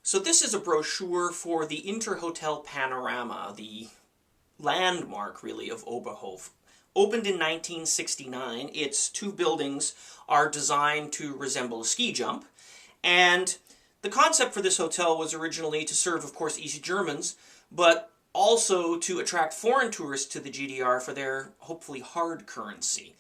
So this is a brochure for the Interhotel Panorama, the landmark, really, of Oberhof. Opened in 1969, its two buildings are designed to resemble a ski jump, and the concept for this hotel was originally to serve, of course, East Germans, but also to attract foreign tourists to the GDR for their, hopefully, hard currency.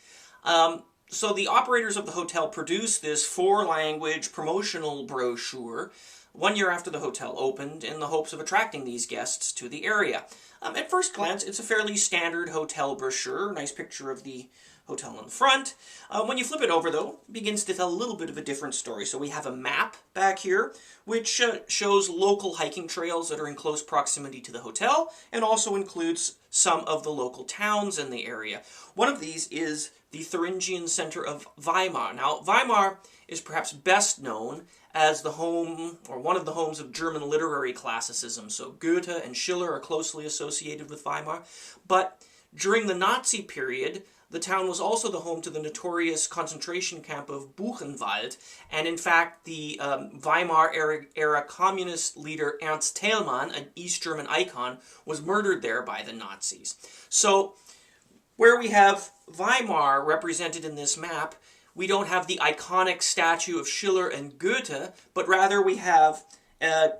So the operators of the hotel produced this four-language promotional brochure 1 year after the hotel opened in the hopes of attracting these guests to the area. At first glance, it's a fairly standard hotel brochure. Nice picture of the hotel on the front. When you flip it over, though, it begins to tell a little bit of a different story. So we have a map back here, which shows local hiking trails that are in close proximity to the hotel, and also includes some of the local towns in the area. One of these is the Thuringian center of Weimar. Now, Weimar is perhaps best known as the home, or one of the homes of German literary classicism. So Goethe and Schiller are closely associated with Weimar. But during the Nazi period, the town was also the home to the notorious concentration camp of Buchenwald, and in fact, the Weimar-era communist leader Ernst Thälmann, an East German icon, was murdered there by the Nazis. So, where we have Weimar represented in this map, we don't have the iconic statue of Schiller and Goethe, but rather we have an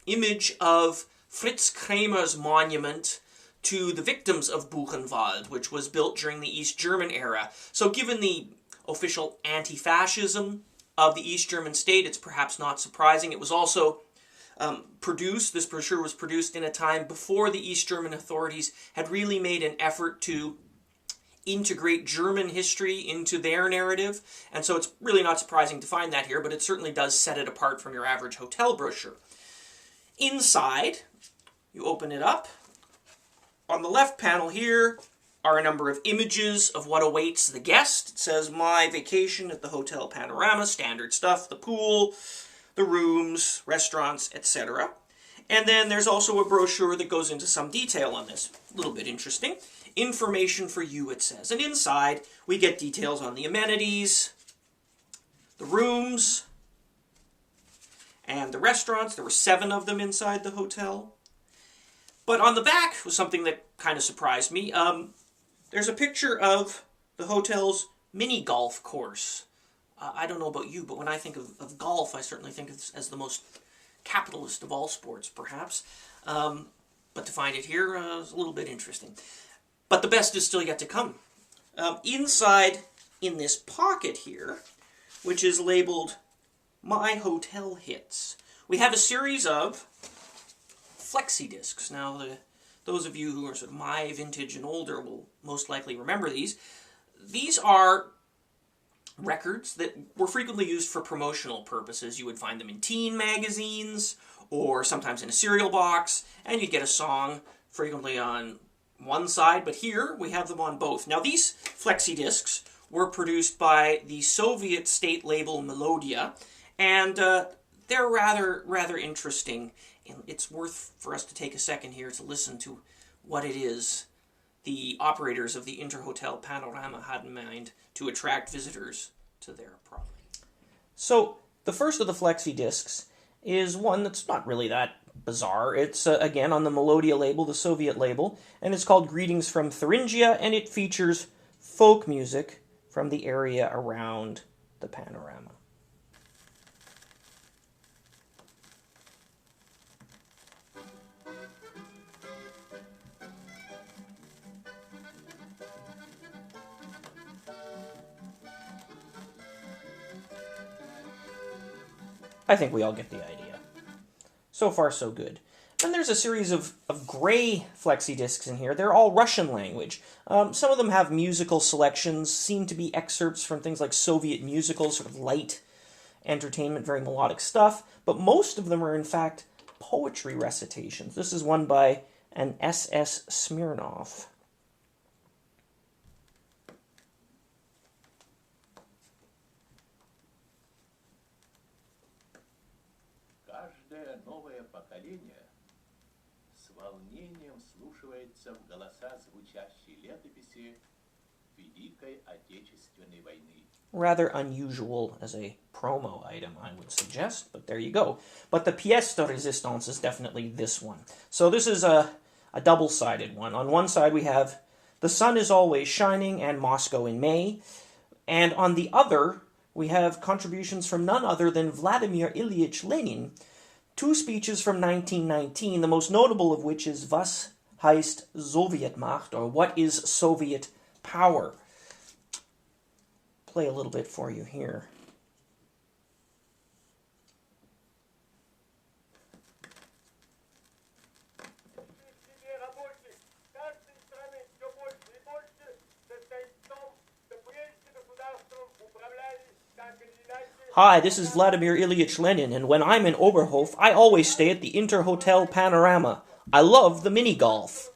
image of Fritz Kramer's monument to the victims of Buchenwald, which was built during the East German era. So given the official anti-fascism of the East German state, it's perhaps not surprising. It was also this brochure was produced in a time before the East German authorities had really made an effort to integrate German history into their narrative, and so it's really not surprising to find that here, but it certainly does set it apart from your average hotel brochure. Inside, you open it up. On the left panel here are a number of images of what awaits the guest. It says, "My vacation at the Hotel Panorama," standard stuff, the pool, the rooms, restaurants, etc. And then there's also a brochure that goes into some detail on this. A little bit interesting. Information for you, it says. And inside, we get details on the amenities, the rooms, and the restaurants. There were 7 of them inside the hotel. But on the back was something that kind of surprised me. There's a picture of the hotel's mini golf course. I don't know about you, but when I think of golf, I certainly think of it as the most capitalist of all sports, perhaps. But to find it here is a little bit interesting. But the best is still yet to come. Inside, in this pocket here, which is labeled My Hotel Hits, we have a series of flexi discs. Now, those of you who are sort of my vintage and older will most likely remember these. These are records that were frequently used for promotional purposes. You would find them in teen magazines, or sometimes in a cereal box, and you'd get a song frequently on one side, but here we have them on both. Now, these flexi discs were produced by the Soviet state label Melodia, and they're rather interesting. And it's worth for us to take a second here to listen to what it is the operators of the Interhotel Panorama had in mind to attract visitors to their property. So, the first of the flexi discs is one that's not really that bizarre. It's, again, on the Melodia label, the Soviet label, and it's called Greetings from Thuringia, and it features folk music from the area around the panorama. I think we all get the idea. So far, so good. Then there's a series of gray flexi discs in here. They're all Russian language. Some of them have musical selections, seem to be excerpts from things like Soviet musicals, sort of light entertainment, very melodic stuff. But most of them are, in fact, poetry recitations. This is one by an S.S. Smirnov. Каждое новое поколение с волнением вслушивается в голоса звучащей летописи Великой Отечественной войны. Rather unusual as a promo item, I would suggest, but there you go. But the pièce de résistance is definitely this one. So this is a double-sided one. On one side we have "The Sun is Always Shining" and "Moscow in May." And on the other, we have contributions from none other than Vladimir Ilyich Lenin, two speeches from 1919, the most notable of which is "Was heißt Sowjetmacht?" or "What is Soviet power?" Play a little bit for you here. Hi, this is Vladimir Ilyich Lenin, and when I'm in Oberhof, I always stay at the Interhotel Panorama. I love the mini-golf.